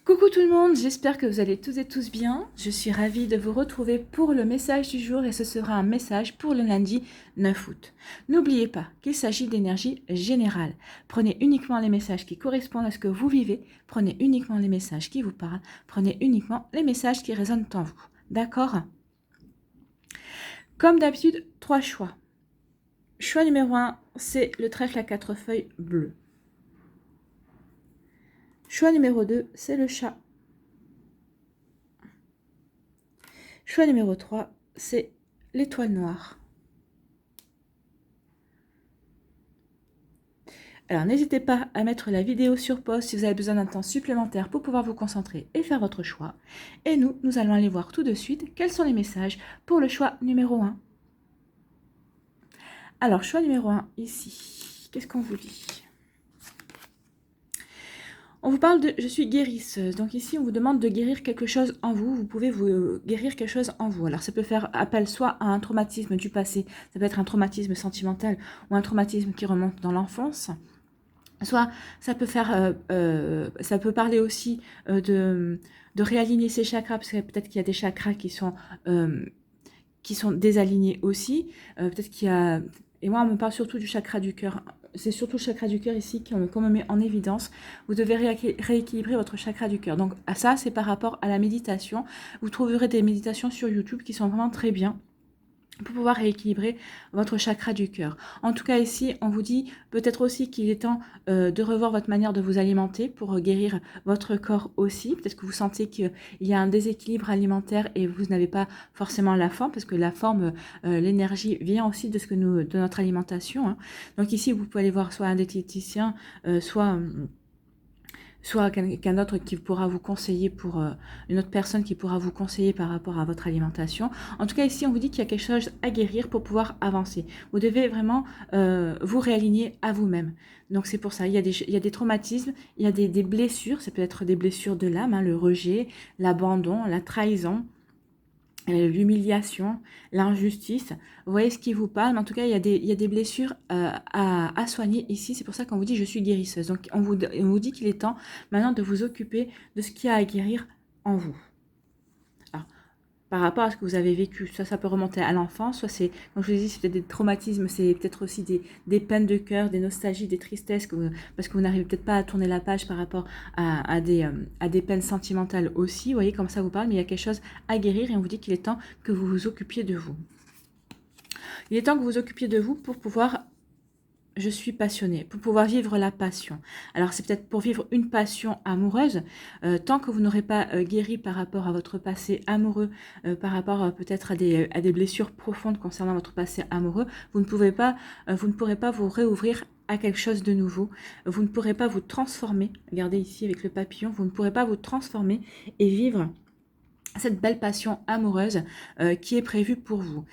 Coucou tout le monde, j'espère que vous allez tous et tous bien. Je suis ravie de vous retrouver pour le message du jour et ce sera un message pour le lundi 9 août. N'oubliez pas qu'il s'agit d'énergie générale. Prenez uniquement les messages qui correspondent à ce que vous vivez, prenez uniquement les messages qui vous parlent, prenez uniquement les messages qui résonnent en vous. D'accord? Comme d'habitude, 3 choix. Choix numéro 1, c'est le trèfle à 4 feuilles bleues. Choix numéro 2, c'est le chat. Choix numéro 3, c'est l'étoile noire. Alors n'hésitez pas à mettre la vidéo sur pause si vous avez besoin d'un temps supplémentaire pour pouvoir vous concentrer et faire votre choix. Et nous allons aller voir tout de suite quels sont les messages pour le choix numéro 1. Alors choix numéro 1 ici, qu'est-ce qu'on vous dit ? On vous parle de « je suis guérisseuse ». Donc ici, on vous demande de guérir quelque chose en vous. Vous pouvez vous guérir quelque chose en vous. Alors ça peut faire appel soit à un traumatisme du passé, ça peut être un traumatisme sentimental ou un traumatisme qui remonte dans l'enfance. Soit ça peut faire, ça peut parler aussi de réaligner ses chakras, parce que peut-être qu'il y a des chakras qui sont désalignés aussi. Peut-être qu'il y a... Et moi, on me parle surtout du chakra du cœur. C'est surtout le chakra du cœur ici qu'on me met en évidence. Vous devez rééquilibrer votre chakra du cœur. Donc ça, c'est par rapport à la méditation. Vous trouverez des méditations sur YouTube qui sont vraiment très bien pour pouvoir rééquilibrer votre chakra du cœur. En tout cas ici, on vous dit peut-être aussi qu'il est temps de revoir votre manière de vous alimenter pour guérir votre corps aussi. Peut-être que vous sentez qu'il y a un déséquilibre alimentaire et vous n'avez pas forcément la forme, parce que la forme, l'énergie vient aussi de notre alimentation. Hein. Donc ici, vous pouvez aller voir soit un diététicien, soit quelqu'un d'autre qui pourra vous conseiller une autre personne qui pourra vous conseiller par rapport à votre alimentation. En tout cas, ici, on vous dit qu'il y a quelque chose à guérir pour pouvoir avancer. Vous devez vraiment vous réaligner à vous-même. Donc, c'est pour ça. Il y a des traumatismes, il y a des blessures. Ça peut être des blessures de l'âme, hein, le rejet, l'abandon, la trahison, l'humiliation, l'injustice. Vous voyez ce qui vous parle, mais en tout cas, il y a des blessures à soigner ici. C'est pour ça qu'on vous dit « je suis guérisseuse ». Donc, on vous dit qu'il est temps maintenant de vous occuper de ce qu'il y a à guérir en vous. Alors, par rapport à ce que vous avez vécu, soit ça peut remonter à l'enfance, soit c'est, comme je vous ai dit, c'est peut-être des traumatismes, c'est peut-être aussi des peines de cœur, des nostalgies, des tristesses, parce que vous n'arrivez peut-être pas à tourner la page par rapport à des peines sentimentales aussi. Vous voyez, comme ça vous parle, mais il y a quelque chose à guérir et on vous dit qu'il est temps que vous vous occupiez de vous. Il est temps que vous vous occupiez de vous pour pouvoir... Je suis passionnée, pour pouvoir vivre la passion. Alors c'est peut-être pour vivre une passion amoureuse, tant que vous n'aurez pas guéri par rapport à votre passé amoureux, par rapport peut-être à des blessures profondes concernant votre passé amoureux, vous ne pourrez pas vous réouvrir à quelque chose de nouveau. Vous ne pourrez pas vous transformer. Regardez ici avec le papillon, vous ne pourrez pas vous transformer et vivre cette belle passion amoureuse qui est prévue pour vous.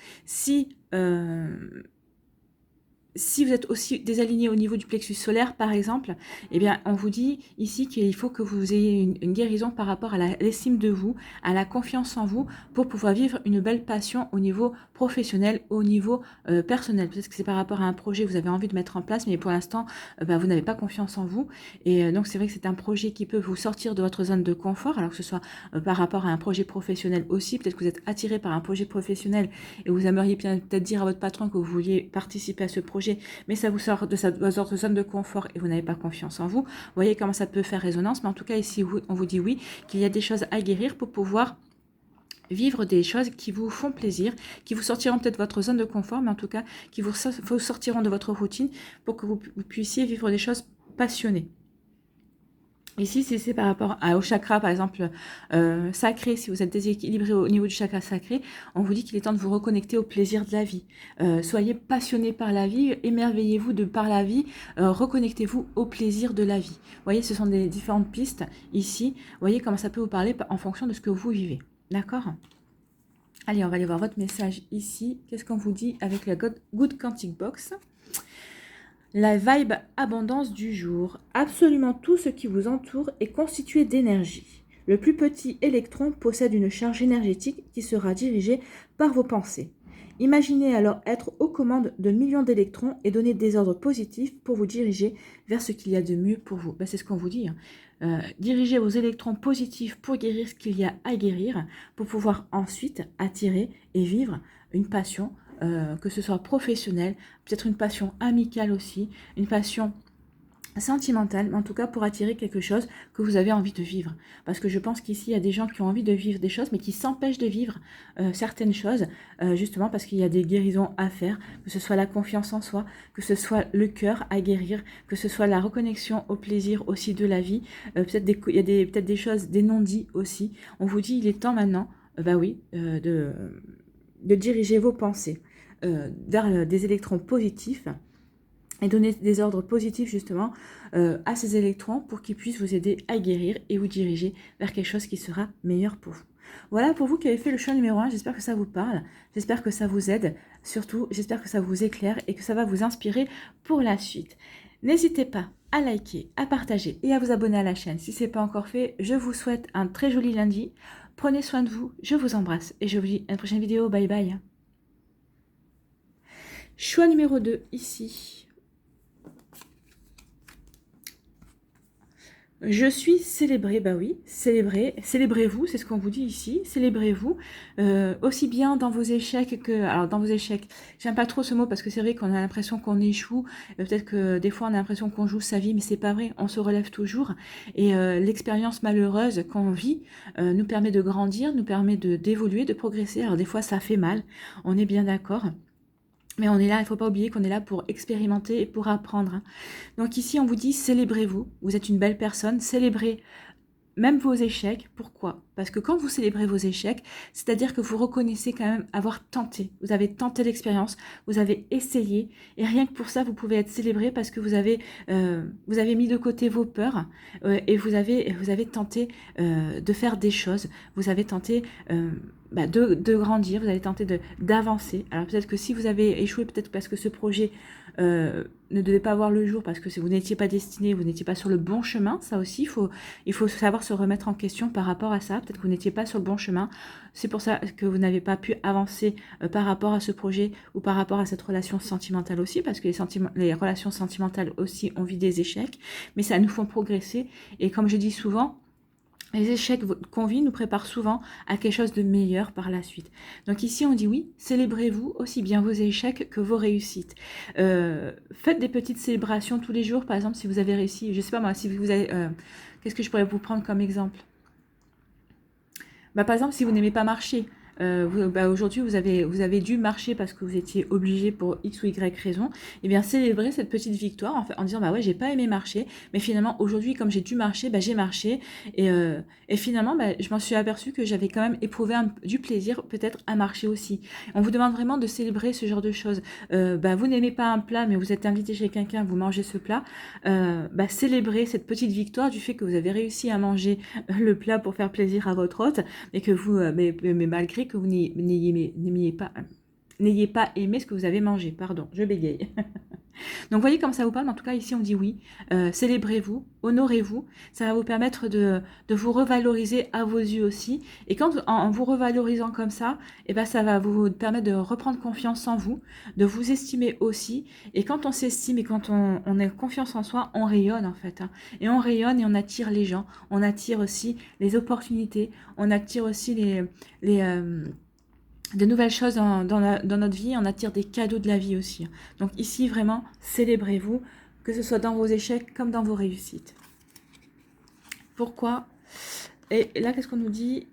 Si vous êtes aussi désaligné au niveau du plexus solaire, par exemple, eh bien, on vous dit ici qu'il faut que vous ayez une guérison par rapport à l'estime de vous, à la confiance en vous, pour pouvoir vivre une belle passion au niveau professionnel, au niveau personnel. Peut-être que c'est par rapport à un projet que vous avez envie de mettre en place, mais pour l'instant, vous n'avez pas confiance en vous. Et donc, c'est vrai que c'est un projet qui peut vous sortir de votre zone de confort, alors que ce soit par rapport à un projet professionnel aussi. Peut-être que vous êtes attiré par un projet professionnel et vous aimeriez peut-être dire à votre patron que vous vouliez participer à ce projet, mais ça vous sort de votre zone de confort et vous n'avez pas confiance en vous. Vous voyez comment ça peut faire résonance, mais en tout cas ici on vous dit oui, qu'il y a des choses à guérir pour pouvoir vivre des choses qui vous font plaisir, qui vous sortiront peut-être de votre zone de confort, mais en tout cas qui vous sortiront de votre routine pour que vous puissiez vivre des choses passionnées. Ici, si c'est par rapport au chakra, par exemple, sacré, si vous êtes déséquilibré au niveau du chakra sacré, on vous dit qu'il est temps de vous reconnecter au plaisir de la vie. Soyez passionné par la vie, émerveillez-vous par la vie, reconnectez-vous au plaisir de la vie. Vous voyez, ce sont des différentes pistes ici. Vous voyez comment ça peut vous parler en fonction de ce que vous vivez. D'accord ? Allez, on va aller voir votre message ici. Qu'est-ce qu'on vous dit avec la Good Quantic Box ? La vibe abondance du jour. Absolument tout ce qui vous entoure est constitué d'énergie. Le plus petit électron possède une charge énergétique qui sera dirigée par vos pensées. Imaginez alors être aux commandes de millions d'électrons et donner des ordres positifs pour vous diriger vers ce qu'il y a de mieux pour vous. C'est ce qu'on vous dit. Hein. dirigez vos électrons positifs pour guérir ce qu'il y a à guérir, pour pouvoir ensuite attirer et vivre une passion, que ce soit professionnelle, peut-être une passion amicale aussi, une passion sentimentale, mais en tout cas pour attirer quelque chose que vous avez envie de vivre. Parce que je pense qu'ici, il y a des gens qui ont envie de vivre des choses, mais qui s'empêchent de vivre certaines choses, justement parce qu'il y a des guérisons à faire, que ce soit la confiance en soi, que ce soit le cœur à guérir, que ce soit la reconnexion au plaisir aussi de la vie, il y a peut-être des choses, des non-dits aussi. On vous dit, il est temps maintenant, de diriger vos pensées vers des électrons positifs, et donner des ordres positifs justement à ces électrons pour qu'ils puissent vous aider à guérir et vous diriger vers quelque chose qui sera meilleur pour vous. Voilà pour vous qui avez fait le choix numéro 1, j'espère que ça vous parle, j'espère que ça vous aide, surtout j'espère que ça vous éclaire et que ça va vous inspirer pour la suite. N'hésitez pas à liker, à partager et à vous abonner à la chaîne si ce n'est pas encore fait. Je vous souhaite un très joli lundi, prenez soin de vous, je vous embrasse et je vous dis à une prochaine vidéo, bye bye. Choix numéro 2 ici. Je suis célébrée, bah oui, célébrez-vous, c'est ce qu'on vous dit ici, célébrez-vous, aussi bien dans vos échecs que, alors dans vos échecs, j'aime pas trop ce mot parce que c'est vrai qu'on a l'impression qu'on échoue, peut-être que des fois on a l'impression qu'on joue sa vie, mais c'est pas vrai, on se relève toujours, et l'expérience malheureuse qu'on vit nous permet de grandir, nous permet d'évoluer, de progresser, alors des fois ça fait mal, on est bien d'accord. Mais on est là, il ne faut pas oublier qu'on est là pour expérimenter et pour apprendre. Donc ici, on vous dit, célébrez-vous. Vous êtes une belle personne, célébrez même vos échecs. Pourquoi? Parce que quand vous célébrez vos échecs, c'est-à-dire que vous reconnaissez quand même avoir tenté. Vous avez tenté l'expérience, vous avez essayé. Et rien que pour ça, vous pouvez être célébré parce que vous avez mis de côté vos peurs et vous avez tenté de faire des choses. Vous avez tenté de grandir, vous avez tenté d'avancer. Alors peut-être que si vous avez échoué, peut-être parce que ce projet ne devait pas voir le jour, parce que vous n'étiez pas destiné, vous n'étiez pas sur le bon chemin, ça aussi, il faut savoir se remettre en question par rapport à ça. Peut-être que vous n'étiez pas sur le bon chemin, c'est pour ça que vous n'avez pas pu avancer par rapport à ce projet ou par rapport à cette relation sentimentale aussi, parce que les relations sentimentales aussi ont vu des échecs, mais ça nous fait progresser. Et comme je dis souvent, les échecs qu'on vit nous préparent souvent à quelque chose de meilleur par la suite. Donc ici, on dit oui, célébrez-vous aussi bien vos échecs que vos réussites. Faites des petites célébrations tous les jours. Par exemple, si vous avez réussi, je ne sais pas moi, si vous avez... qu'est-ce que je pourrais vous prendre comme exemple? Par exemple, si vous n'aimez pas marcher, aujourd'hui vous avez dû marcher parce que vous étiez obligé pour X ou Y raison, et bien célébrer cette petite victoire en disant ouais, j'ai pas aimé marcher, mais finalement aujourd'hui comme j'ai dû marcher, j'ai marché et finalement je m'en suis aperçue que j'avais quand même éprouvé du plaisir peut-être à marcher aussi. On vous demande vraiment de célébrer ce genre de choses. Vous n'aimez pas un plat mais vous êtes invité chez quelqu'un, vous mangez ce plat, célébrez cette petite victoire du fait que vous avez réussi à manger le plat pour faire plaisir à votre hôte, et que vous, mais malgré que vous n'ayez pas aimé ce que vous avez mangé. Pardon, je bégaye. Donc, voyez comme ça vous parle. En tout cas, ici, on dit oui. Célébrez-vous, honorez-vous. Ça va vous permettre de vous revaloriser à vos yeux aussi. Et en vous revalorisant comme ça, ça va vous permettre de reprendre confiance en vous, de vous estimer aussi. Et quand on s'estime et quand on a confiance en soi, on rayonne en fait. Et on rayonne et on attire les gens. On attire aussi les opportunités. On attire aussi de nouvelles choses dans notre vie, on attire des cadeaux de la vie aussi. Donc ici, vraiment, célébrez-vous, que ce soit dans vos échecs comme dans vos réussites. Pourquoi? Et là, qu'est-ce qu'on nous dit?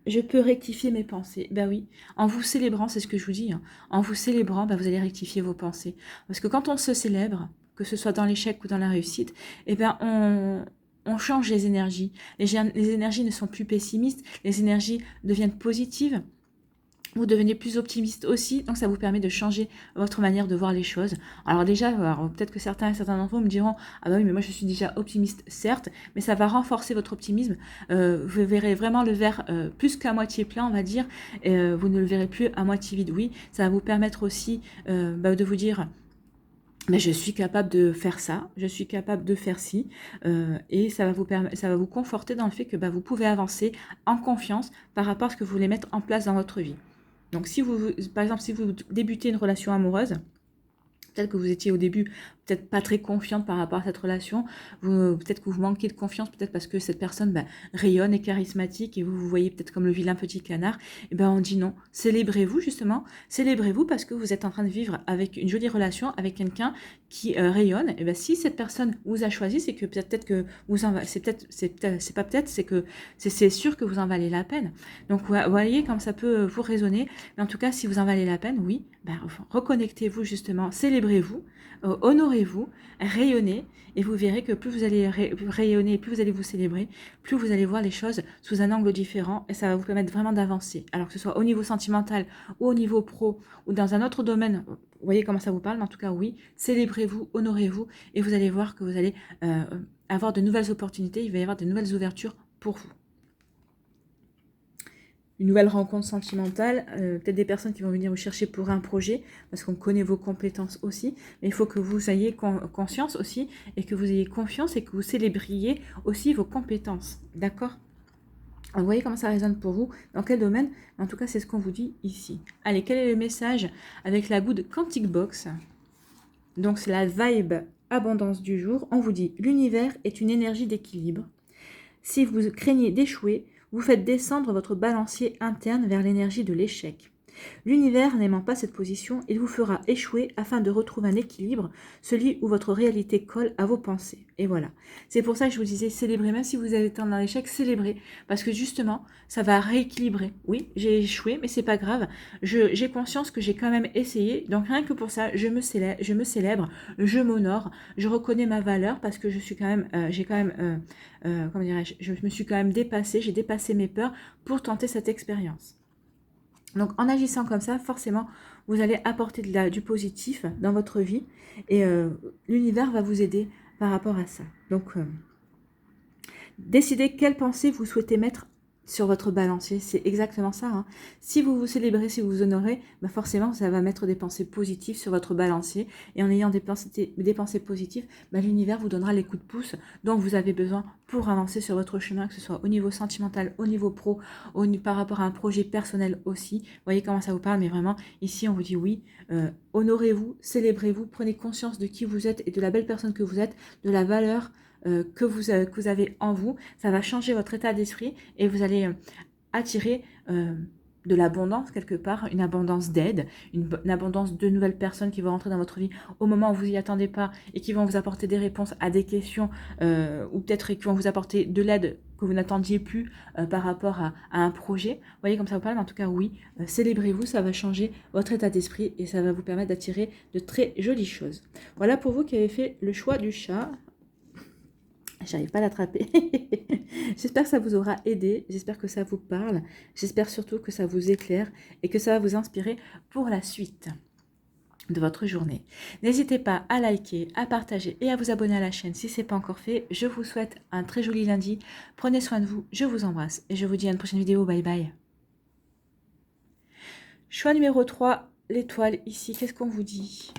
Je peux rectifier mes pensées. Ben oui, en vous célébrant, c'est ce que je vous dis, en vous célébrant, vous allez rectifier vos pensées. Parce que quand on se célèbre, que ce soit dans l'échec ou dans la réussite, on change les énergies. Les énergies ne sont plus pessimistes, les énergies deviennent positives. Vous devenez plus optimiste aussi, donc ça vous permet de changer votre manière de voir les choses. Alors déjà, peut-être que certains d'entre vous me diront « Ah bah oui, mais moi je suis déjà optimiste, certes, mais ça va renforcer votre optimisme. Vous verrez vraiment le verre plus qu'à moitié plein, on va dire, et vous ne le verrez plus à moitié vide. Oui, ça va vous permettre aussi de vous dire... Mais je suis capable de faire ça, je suis capable de faire ci, et ça va vous conforter dans le fait que vous pouvez avancer en confiance par rapport à ce que vous voulez mettre en place dans votre vie. Donc, par exemple, si vous débutez une relation amoureuse, peut-être que vous étiez au début peut-être pas très confiante par rapport à cette relation, peut-être que vous manquez de confiance, peut-être parce que cette personne rayonne, est charismatique et vous vous voyez peut-être comme le vilain petit canard, et ben on dit non, célébrez-vous justement, célébrez-vous parce que vous êtes en train de vivre avec une jolie relation avec quelqu'un qui rayonne. Et ben si cette personne vous a choisi, c'est que peut-être que vous en c'est pas peut-être, c'est que c'est sûr que vous en valez la peine. Donc vous voyez comme ça peut vous résonner, mais en tout cas si vous en valez la peine, oui, reconnectez-vous justement, célébrez-vous, honorez-vous, rayonnez, et vous verrez que plus vous allez rayonner, plus vous allez vous célébrer, plus vous allez voir les choses sous un angle différent, et ça va vous permettre vraiment d'avancer. Alors que ce soit au niveau sentimental, ou au niveau pro, ou dans un autre domaine, vous voyez comment ça vous parle, mais en tout cas oui, célébrez-vous, honorez-vous, et vous allez voir que vous allez avoir de nouvelles opportunités, il va y avoir de nouvelles ouvertures pour vous. Une nouvelle rencontre sentimentale, peut-être des personnes qui vont venir vous chercher pour un projet, parce qu'on connaît vos compétences aussi, mais il faut que vous ayez conscience aussi, et que vous ayez confiance, et que vous célébriez aussi vos compétences, d'accord? Vous voyez comment ça résonne pour vous, dans quel domaine? En tout cas, c'est ce qu'on vous dit ici. Allez, quel est le message avec la Good Quantic Box? Donc, c'est la vibe abondance du jour. On vous dit, l'univers est une énergie d'équilibre. Si vous craignez d'échouer, vous faites descendre votre balancier interne vers l'énergie de l'échec. L'univers n'aimant pas cette position, il vous fera échouer afin de retrouver un équilibre, celui où votre réalité colle à vos pensées. Et voilà. C'est pour ça que je vous disais, célébrez, même si vous êtes dans l'échec, célébrez, parce que justement, ça va rééquilibrer. Oui, j'ai échoué, mais c'est pas grave. J'ai conscience que j'ai quand même essayé, donc rien que pour ça, je me célèbre, je m'honore, je reconnais ma valeur, parce que je suis quand même, comment dirais-je, je me suis quand même dépassée, j'ai dépassé mes peurs pour tenter cette expérience. Donc en agissant comme ça, forcément, vous allez apporter du positif dans votre vie et l'univers va vous aider par rapport à ça. Donc décidez quelle pensée vous souhaitez mettre sur votre balancier, c'est exactement ça. Hein. Si vous vous célébrez, si vous vous honorez, forcément, ça va mettre des pensées positives sur votre balancier. Et en ayant des pensées positives, l'univers vous donnera les coups de pouce dont vous avez besoin pour avancer sur votre chemin, que ce soit au niveau sentimental, au niveau pro, par rapport à un projet personnel aussi. Vous voyez comment ça vous parle, mais vraiment, ici, on vous dit oui, honorez-vous, célébrez-vous, prenez conscience de qui vous êtes et de la belle personne que vous êtes, de la valeur que vous avez en vous. Ça va changer votre état d'esprit et vous allez attirer de l'abondance quelque part, une abondance d'aide, une abondance de nouvelles personnes qui vont rentrer dans votre vie au moment où vous n'y attendez pas et qui vont vous apporter des réponses à des questions ou peut-être qui vont vous apporter de l'aide que vous n'attendiez plus par rapport à un projet. Vous voyez comme ça vous parle, mais en tout cas oui, célébrez-vous, ça va changer votre état d'esprit et ça va vous permettre d'attirer de très jolies choses. Voilà pour vous qui avez fait le choix du chat. J'arrive pas à l'attraper. J'espère que ça vous aura aidé, j'espère que ça vous parle, j'espère surtout que ça vous éclaire et que ça va vous inspirer pour la suite de votre journée. N'hésitez pas à liker, à partager et à vous abonner à la chaîne si ce n'est pas encore fait. Je vous souhaite un très joli lundi. Prenez soin de vous, je vous embrasse et je vous dis à une prochaine vidéo. Bye bye. Choix numéro 3, l'étoile ici. Qu'est-ce qu'on vous dit?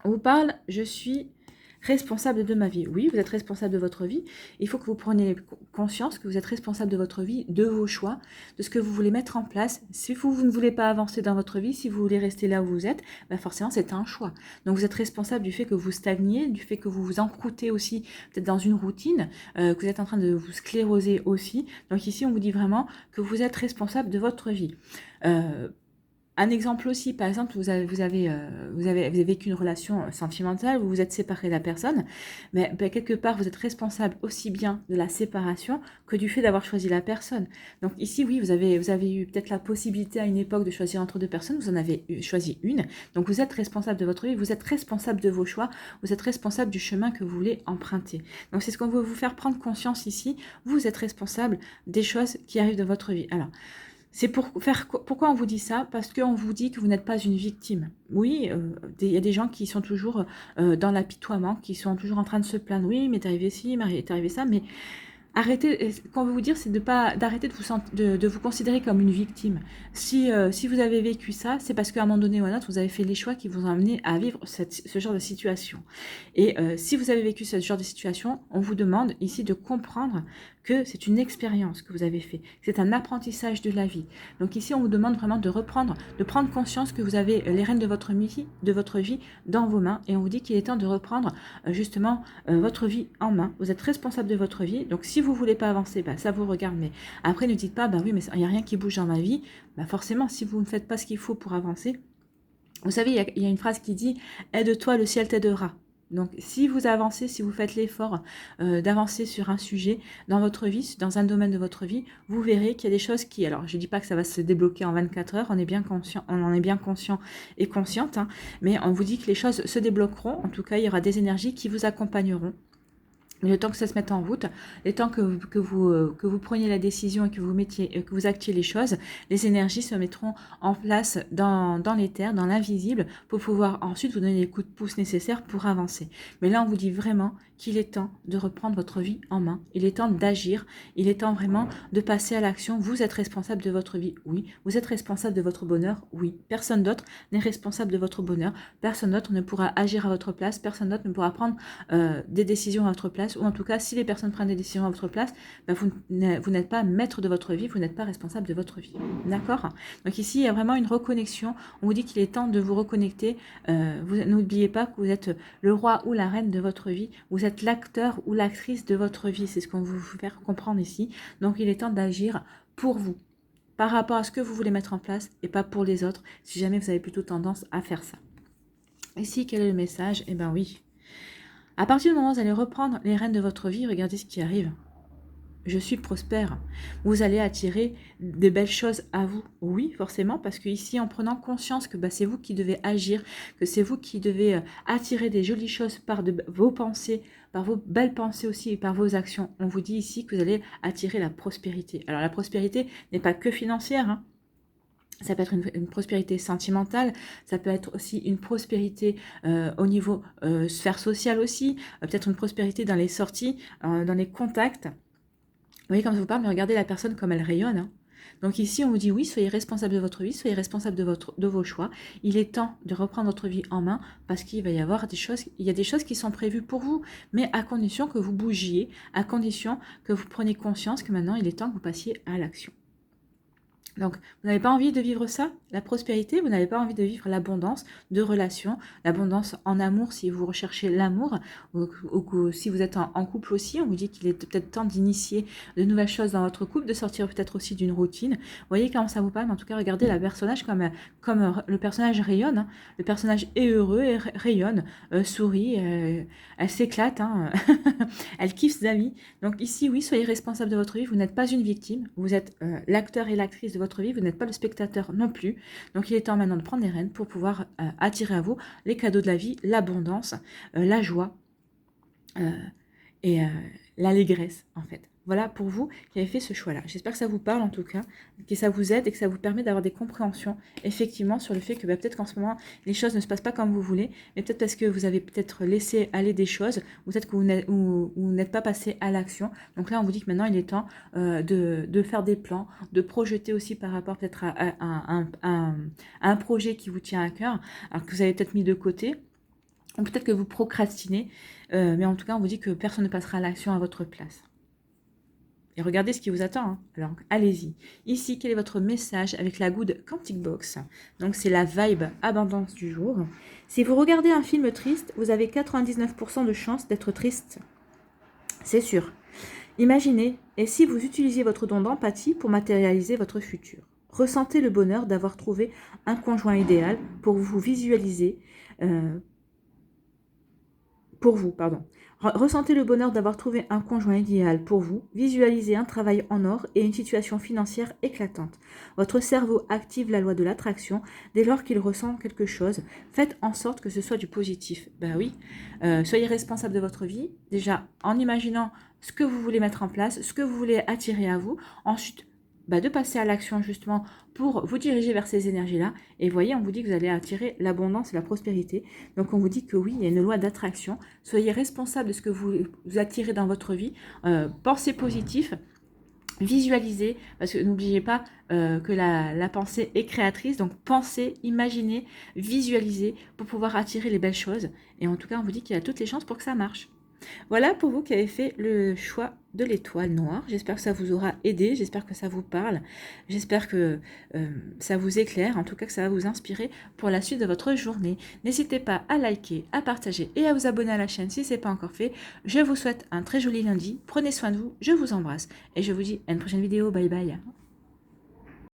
On vous parle, je suis responsable de ma vie. Oui, vous êtes responsable de votre vie. Il faut que vous preniez conscience que vous êtes responsable de votre vie, de vos choix, de ce que vous voulez mettre en place. Si vous ne voulez pas avancer dans votre vie, si vous voulez rester là où vous êtes, forcément c'est un choix. Donc vous êtes responsable du fait que vous stagniez, du fait que vous vous encroûtez aussi peut-être dans une routine, que vous êtes en train de vous scléroser aussi. Donc ici on vous dit vraiment que vous êtes responsable de votre vie. Un exemple aussi, par exemple, vous avez vécu une relation sentimentale, vous vous êtes séparé de la personne, mais quelque part, vous êtes responsable aussi bien de la séparation que du fait d'avoir choisi la personne. Donc ici, oui, vous avez eu peut-être la possibilité à une époque de choisir entre deux personnes, vous en avez choisi une, donc vous êtes responsable de votre vie, vous êtes responsable de vos choix, vous êtes responsable du chemin que vous voulez emprunter. Donc c'est ce qu'on veut vous faire prendre conscience ici, vous êtes responsable des choses qui arrivent dans votre vie. Alors, c'est pourquoi on vous dit ça? Parce qu'on vous dit que vous n'êtes pas une victime. Oui, il y a des gens qui sont toujours dans l'apitoiement, qui sont toujours en train de se plaindre. Oui, mais t'es arrivé ci, mais t'es arrivé ça. Mais Arrêtez, quand on veut vous dire, c'est d'arrêter de vous considérer comme une victime. Si vous avez vécu ça, c'est parce qu'à un moment donné ou à un autre, vous avez fait les choix qui vous ont amené à vivre ce genre de situation. Et si vous avez vécu ce genre de situation, on vous demande ici de comprendre que c'est une expérience que vous avez fait, c'est un apprentissage de la vie. Donc ici, on vous demande vraiment de prendre conscience que vous avez les rênes de votre vie dans vos mains, et on vous dit qu'il est temps de reprendre justement votre vie en main. Vous êtes responsable de votre vie, donc si vous voulez pas avancer, bah, ça vous regarde, mais après ne dites pas, bah oui, mais il n'y a rien qui bouge dans ma vie. Bah forcément, si vous ne faites pas ce qu'il faut pour avancer, vous savez, il y a une phrase qui dit « Aide-toi, le ciel t'aidera ». Donc, si vous avancez, si vous faites l'effort d'avancer sur un sujet dans votre vie, dans un domaine de votre vie, vous verrez qu'il y a des choses qui... Alors, je ne dis pas que ça va se débloquer en 24 heures, on en est bien conscient et consciente, hein, mais on vous dit que les choses se débloqueront. En tout cas, il y aura des énergies qui vous accompagneront. Le temps que ça se mette en route, le temps que vous preniez la décision et que vous actiez les choses, les énergies se mettront en place dans l'éther, dans l'invisible, pour pouvoir ensuite vous donner les coups de pouce nécessaires pour avancer. Mais là, on vous dit vraiment qu'il est temps de reprendre votre vie en main. Il est temps d'agir. Il est temps vraiment de passer à l'action. Vous êtes responsable de votre vie, oui. Vous êtes responsable de votre bonheur, oui. Personne d'autre n'est responsable de votre bonheur. Personne d'autre ne pourra agir à votre place. Personne d'autre ne pourra prendre des décisions à votre place. Ou en tout cas, si les personnes prennent des décisions à votre place, ben vous n'êtes pas maître de votre vie. Vous n'êtes pas responsable de votre vie. D'accord? Donc ici, il y a vraiment une reconnexion. On vous dit qu'il est temps de vous reconnecter. N'oubliez pas que vous êtes le roi ou la reine de votre vie. Vous êtes l'acteur ou l'actrice de votre vie, c'est ce qu'on veut vous faire comprendre ici. Donc il est temps d'agir pour vous, par rapport à ce que vous voulez mettre en place et pas pour les autres, si jamais vous avez plutôt tendance à faire ça. Ici, quel est le message? Eh bien oui, à partir du moment où vous allez reprendre les rênes de votre vie, regardez ce qui arrive. Je suis prospère. Vous allez attirer des belles choses à vous. Oui, forcément, parce que ici, en prenant conscience que c'est vous qui devez agir, que c'est vous qui devez attirer des jolies choses par vos pensées, par vos belles pensées aussi et par vos actions, on vous dit ici que vous allez attirer la prospérité. Alors la prospérité n'est pas que financière, hein. Ça peut être une prospérité sentimentale, ça peut être aussi une prospérité au niveau sphère sociale aussi, peut-être une prospérité dans les sorties, dans les contacts. Vous voyez, comme je vous parle, mais regardez la personne comme elle rayonne. Hein. Donc ici, on vous dit oui, soyez responsable de votre vie, soyez responsable de vos choix. Il est temps de reprendre votre vie en main parce qu'il va y avoir des choses, il y a des choses qui sont prévues pour vous, mais à condition que vous bougiez, à condition que vous preniez conscience que maintenant, il est temps que vous passiez à l'action. Donc, vous n'avez pas envie de vivre ça, la prospérité, vous n'avez pas envie de vivre l'abondance de relations, l'abondance en amour si vous recherchez l'amour, ou si vous êtes en couple aussi, on vous dit qu'il est peut-être temps d'initier de nouvelles choses dans votre couple, de sortir peut-être aussi d'une routine. Vous voyez comment ça vous parle, mais en tout cas, regardez la personnage comme le personnage rayonne, hein. Le personnage est heureux, et rayonne, sourit, elle s'éclate, hein. Elle kiffe sa vie. Donc ici, oui, soyez responsable de votre vie, vous n'êtes pas une victime, vous êtes l'acteur et l'actrice de votre vie, vous n'êtes pas le spectateur non plus. Donc il est temps maintenant de prendre les rênes pour pouvoir attirer à vous les cadeaux de la vie, l'abondance, la joie et l'allégresse en fait. Voilà pour vous qui avez fait ce choix-là. J'espère que ça vous parle en tout cas, que ça vous aide et que ça vous permet d'avoir des compréhensions effectivement sur le fait que peut-être qu'en ce moment les choses ne se passent pas comme vous voulez, mais peut-être parce que vous avez peut-être laissé aller des choses, ou peut-être que vous n'êtes pas passé à l'action. Donc là on vous dit que maintenant il est temps de faire des plans, de projeter aussi par rapport peut-être à un projet qui vous tient à cœur, alors que vous avez peut-être mis de côté. Ou peut-être que vous procrastinez, mais en tout cas on vous dit que personne ne passera à l'action à votre place. Et regardez ce qui vous attend. Hein. Alors, allez-y. Ici, quel est votre message avec la Good Quantic Box? Donc, c'est la vibe abondance du jour. Si vous regardez un film triste, vous avez 99% de chances d'être triste. C'est sûr. Imaginez, et si vous utilisiez votre don d'empathie pour matérialiser votre futur? Ressentez le bonheur d'avoir trouvé un conjoint idéal pour vous visualiser... Ressentez le bonheur d'avoir trouvé un conjoint idéal pour vous, visualisez un travail en or et une situation financière éclatante. Votre cerveau active la loi de l'attraction dès lors qu'il ressent quelque chose. Faites en sorte que ce soit du positif. Ben oui, soyez responsable de votre vie, déjà en imaginant ce que vous voulez mettre en place, ce que vous voulez attirer à vous. Ensuite, de passer à l'action justement pour vous diriger vers ces énergies-là. Et voyez, on vous dit que vous allez attirer l'abondance et la prospérité. Donc on vous dit que oui, il y a une loi d'attraction. Soyez responsable de ce que vous attirez dans votre vie. Pensez positif. Visualisez, parce que n'oubliez pas que la pensée est créatrice, donc pensez, imaginez, visualisez pour pouvoir attirer les belles choses. Et en tout cas, on vous dit qu'il y a toutes les chances pour que ça marche. Voilà pour vous qui avez fait le choix de l'étoile noire. J'espère que ça vous aura aidé, j'espère que ça vous parle, j'espère que ça vous éclaire, en tout cas que ça va vous inspirer pour la suite de votre journée. N'hésitez pas à liker, à partager et à vous abonner à la chaîne si ce n'est pas encore fait. Je vous souhaite un très joli lundi, prenez soin de vous, je vous embrasse et je vous dis à une prochaine vidéo, bye bye.